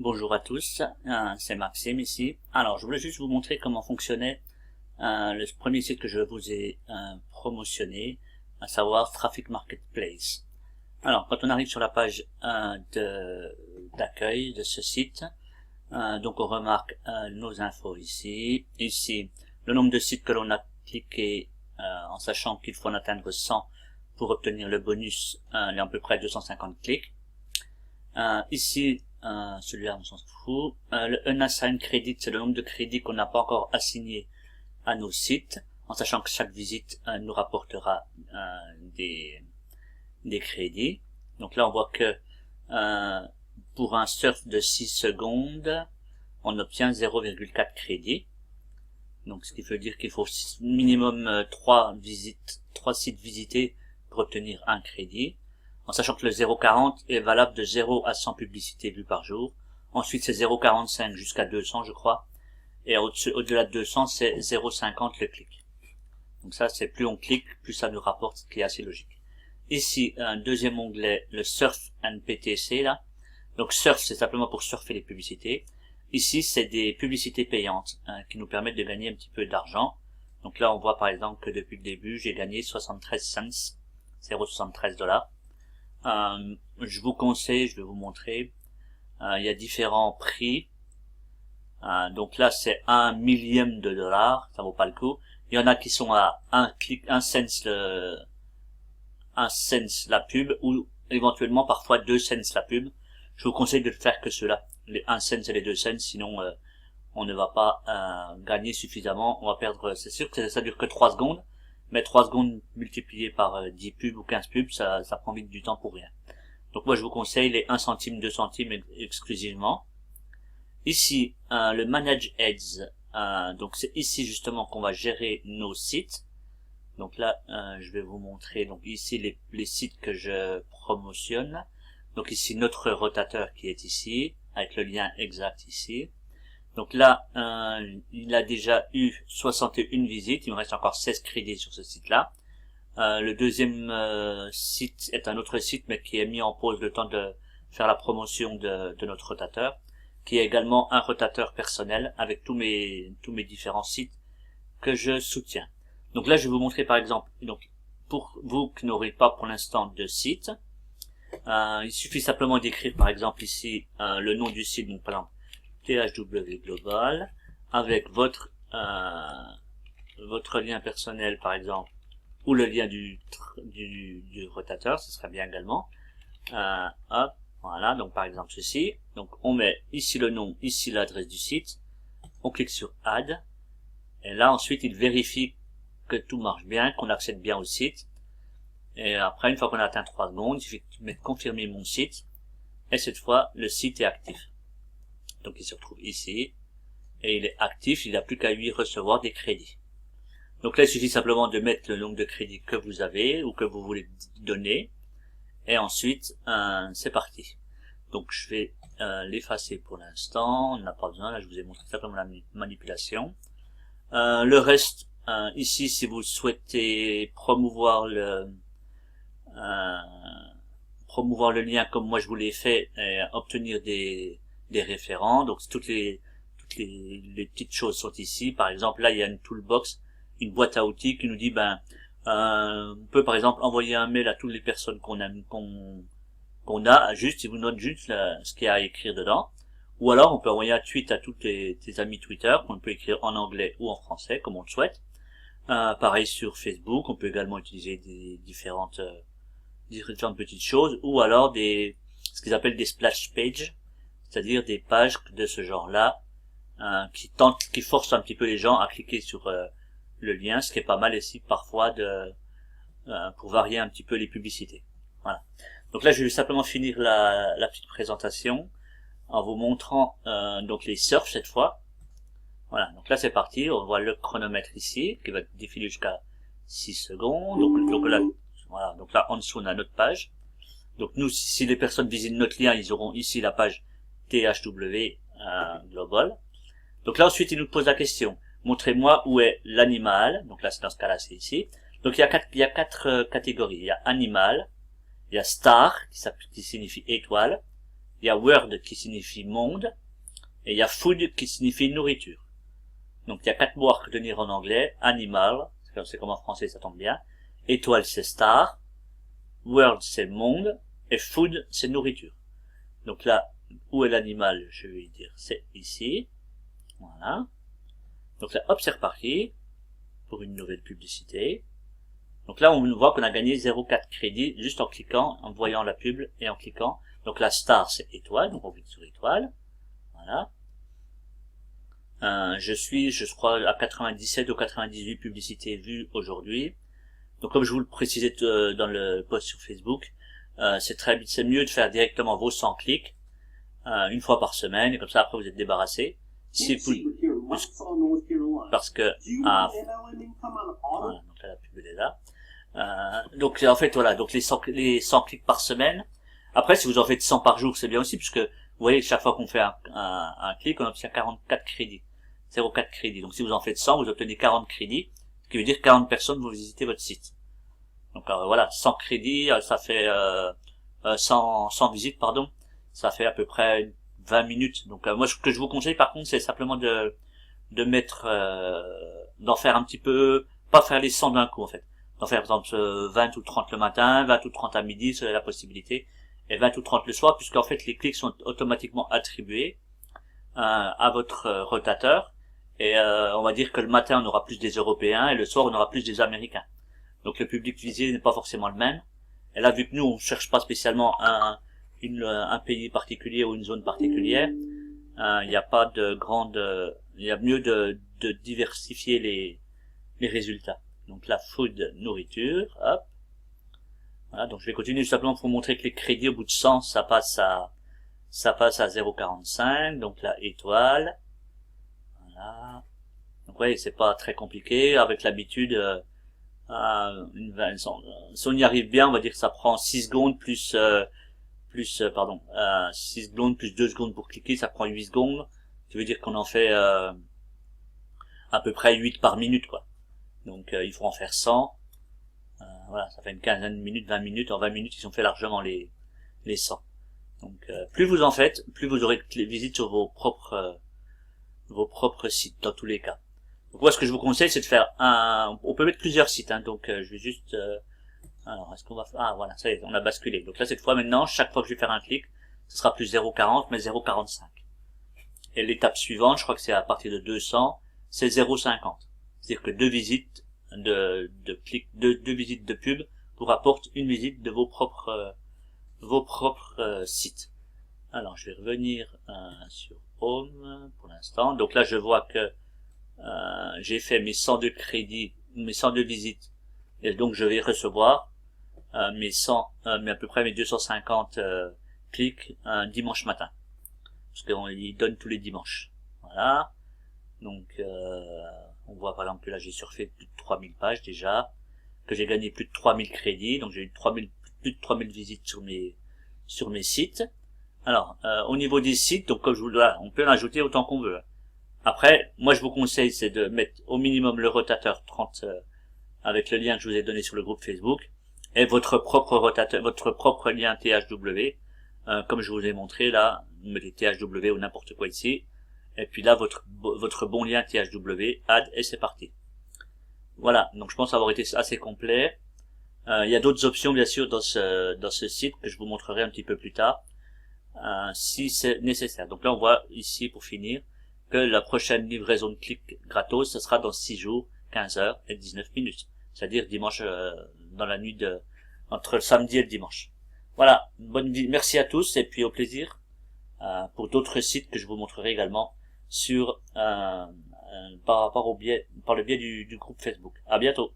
Bonjour à tous, c'est Maxime ici. Alors, je voulais juste vous montrer comment fonctionnait le premier site que je vous ai promotionné, à savoir Traffic Marketplace. Alors, quand on arrive sur la page d'accueil de ce site, donc on remarque nos infos ici. Ici, le nombre de sites que l'on a cliqué, en sachant qu'il faut en atteindre 100 pour obtenir le bonus, il y a à peu près 250 clics. Ici, celui-là on s'en fout. Le unassigned credit, c'est le nombre de crédits qu'on n'a pas encore assigné à nos sites, en sachant que chaque visite nous rapportera des crédits. Donc là on voit que pour un surf de 6 secondes, on obtient 0,4 crédits. Donc ce qui veut dire qu'il faut minimum 3 sites visités pour obtenir un crédit. En sachant que le 0,40 est valable de 0 à 100 publicités vues par jour. Ensuite, c'est 0,45 jusqu'à 200, je crois. Et au-delà de 200, c'est 0,50 le clic. Donc ça, c'est plus on clique, plus ça nous rapporte, ce qui est assez logique. Ici, un deuxième onglet, le Surf and PTC, là. Donc Surf, c'est simplement pour surfer les publicités. Ici, c'est des publicités payantes, qui nous permettent de gagner un petit peu d'argent. Donc là, on voit par exemple que depuis le début, j'ai gagné 73 cents, 0,73 $. Je vous conseille, je vais vous montrer, il y a différents prix. Donc là c'est 1 millième de dollar, ça vaut pas le coup. Il y en a qui sont à 1 cent la pub, ou éventuellement parfois 2 cents la pub. Je vous conseille de le faire que ceux-là, les 1 cent et les 2 cents, sinon on ne va pas gagner suffisamment, on va perdre, c'est sûr que ça dure que 3 secondes. Mais 3 secondes multipliées par 10 pubs ou 15 pubs, ça prend vite du temps pour rien. Donc moi je vous conseille les 1 centime, 2 centimes exclusivement. Ici, le Manage Ads, donc c'est ici justement qu'on va gérer nos sites. Donc là, je vais vous montrer donc ici les sites que je promotionne. Donc ici notre rotateur qui est ici, avec le lien exact ici. Donc là, il a déjà eu 61 visites, il me reste encore 16 crédits sur ce site-là. Le deuxième site est un autre site, mais qui est mis en pause le temps de faire la promotion de notre rotateur, qui est également un rotateur personnel avec tous mes différents sites que je soutiens. Donc là, je vais vous montrer par exemple, donc pour vous qui n'aurez pas pour l'instant de site, il suffit simplement d'écrire par exemple ici le nom du site, donc par exemple THW Global, avec votre lien personnel par exemple, ou le lien du rotateur, ce serait bien également. Hop, voilà, donc par exemple ceci. Donc on met ici le nom, ici l'adresse du site, on clique sur Add, et là ensuite il vérifie que tout marche bien, qu'on accède bien au site. Et après, une fois qu'on a atteint 3 secondes, il suffit de mettre confirmer mon site, et cette fois le site est actif. Donc il se retrouve ici, et il est actif, il n'a plus qu'à lui recevoir des crédits. Donc là il suffit simplement de mettre le nombre de crédits que vous avez, ou que vous voulez donner, et ensuite c'est parti. Donc je vais l'effacer pour l'instant, on n'a pas besoin, là je vous ai montré simplement la manipulation. Le reste, ici si vous souhaitez promouvoir le lien comme moi je vous l'ai fait, et obtenir des référents, donc toutes les petites choses sont ici. Par exemple là il y a une toolbox, une boîte à outils qui nous dit on peut par exemple envoyer un mail à toutes les personnes qu'on a, juste il vous note juste ce qu'il y a à écrire dedans, ou alors on peut envoyer un tweet à tous tes amis Twitter qu'on peut écrire en anglais ou en français comme on le souhaite. Pareil sur Facebook, on peut également utiliser des différentes petites choses, ou alors ce qu'ils appellent des splash pages, c'est-à-dire des pages de ce genre-là, qui forcent un petit peu les gens à cliquer sur le lien, ce qui est pas mal ici parfois pour varier un petit peu les publicités. Voilà. Donc là, je vais simplement finir la petite présentation en vous montrant donc les surfs cette fois. Voilà. Donc là, c'est parti. On voit le chronomètre ici qui va défiler jusqu'à 6 secondes. Donc là, voilà. Donc là, en dessous, on a notre page. Donc nous, si les personnes visitent notre lien, ils auront ici la page THW Global. Donc là, ensuite, il nous pose la question. Montrez-moi où est l'animal. Donc là, dans ce cas-là, c'est ici. Donc il y a quatre catégories. Il y a animal, il y a star, qui signifie étoile, il y a world qui signifie monde, et il y a food qui signifie nourriture. Donc il y a 4 mots à retenir en anglais. Animal, c'est comme en français, ça tombe bien. Étoile, c'est star. World, c'est monde. Et food, c'est nourriture. Donc là, où est l'animal? Je vais dire, c'est ici. Voilà. Donc là, hop, c'est reparti pour une nouvelle publicité. Donc là, on voit qu'on a gagné 0,4 crédits juste en cliquant, en voyant la pub et en cliquant. Donc la star, c'est étoile, donc on clique sur étoile. Voilà. Je crois, à 97 ou 98 publicités vues aujourd'hui. Donc comme je vous le précisais dans le post sur Facebook, c'est mieux de faire directement vos 100 clics une fois par semaine, et comme ça après vous êtes débarrassé. Parce que voilà, donc là la pub est là. Donc en fait voilà, donc les 100 clics par semaine. Après si vous en faites 100 par jour, c'est bien aussi, puisque vous voyez chaque fois qu'on fait un clic, on obtient 44 crédits. 0,4 crédits. Donc si vous en faites 100, vous obtenez 40 crédits, ce qui veut dire que 40 personnes vont visiter votre site. Donc voilà, 100 crédits, ça fait 100 visites, pardon, ça fait à peu près 20 minutes. Donc moi ce que je vous conseille par contre, c'est simplement de mettre d'en faire un petit peu, pas faire les 100 d'un coup en fait. D'en faire par exemple 20 ou 30 le matin, 20 ou 30 à midi, c'est la possibilité, et 20 ou 30 le soir, puisqu'en fait les clics sont automatiquement attribués à votre rotateur. Et on va dire que le matin on aura plus des Européens et le soir on aura plus des Américains. Donc le public visé n'est pas forcément le même. Et là, vu que nous on cherche pas spécialement un pays particulier ou une zone particulière, il n'y a pas de il y a mieux de diversifier les résultats. Donc la food, nourriture, hop. Voilà, donc je vais continuer simplement pour vous montrer que les crédits au bout de 100, ça passe à 0,45. Donc la étoile. Voilà. Donc ouais, c'est pas très compliqué. Avec l'habitude, si on y arrive bien, on va dire que ça prend 6 secondes plus 6 secondes plus 2 secondes pour cliquer, ça prend 8 secondes. Ça veut dire qu'on en fait à peu près 8 par minute, quoi. Donc il faut en faire 100. Voilà, ça fait une quinzaine de minutes, 20 minutes. En 20 minutes, ils ont fait largement les 100. Donc plus vous en faites, plus vous aurez de visites sur vos propres sites, dans tous les cas. Donc moi ce que je vous conseille, c'est de faire on peut mettre plusieurs sites, hein, donc je vais juste alors est-ce qu'on va voilà, ça y est, on a basculé. Donc là cette fois maintenant, chaque fois que je vais faire un clic, ce sera plus 0,40 mais 0,45. Et l'étape suivante, je crois que c'est à partir de 200, c'est 0,50. C'est-à-dire que deux visites deux visites de pub vous rapportent une visite de vos propres sites. Alors je vais revenir sur Home pour l'instant. Donc là je vois que j'ai fait mes 102 crédits, mes 102 visites, et donc je vais recevoir mais à peu près mes 250 clics dimanche matin, parce qu'on les donne tous les dimanches. Voilà. Donc on voit par exemple que là j'ai surfait plus de 3000 pages déjà, que j'ai gagné plus de 3000 crédits, donc j'ai eu plus de 3000 visites sur mes sites. Alors au niveau des sites, donc comme je vous le dis, on peut en ajouter autant qu'on veut. Après, moi je vous conseille, c'est de mettre au minimum le rotateur 30 avec le lien que je vous ai donné sur le groupe Facebook, et votre propre rotateur, votre propre lien THW, comme je vous ai montré là, vous mettez THW ou n'importe quoi ici, et puis là votre bon lien THW, add, et c'est parti. Voilà, donc je pense avoir été assez complet. Il y a d'autres options bien sûr dans ce site que je vous montrerai un petit peu plus tard, si c'est nécessaire. Donc là on voit ici pour finir que la prochaine livraison de clics gratos, ce sera dans 6 jours, 15 heures et 19 minutes. C'est-à-dire dimanche, dans la nuit entre le samedi et le dimanche. Voilà, merci à tous et puis au plaisir pour d'autres sites que je vous montrerai également par le biais du groupe Facebook. À bientôt.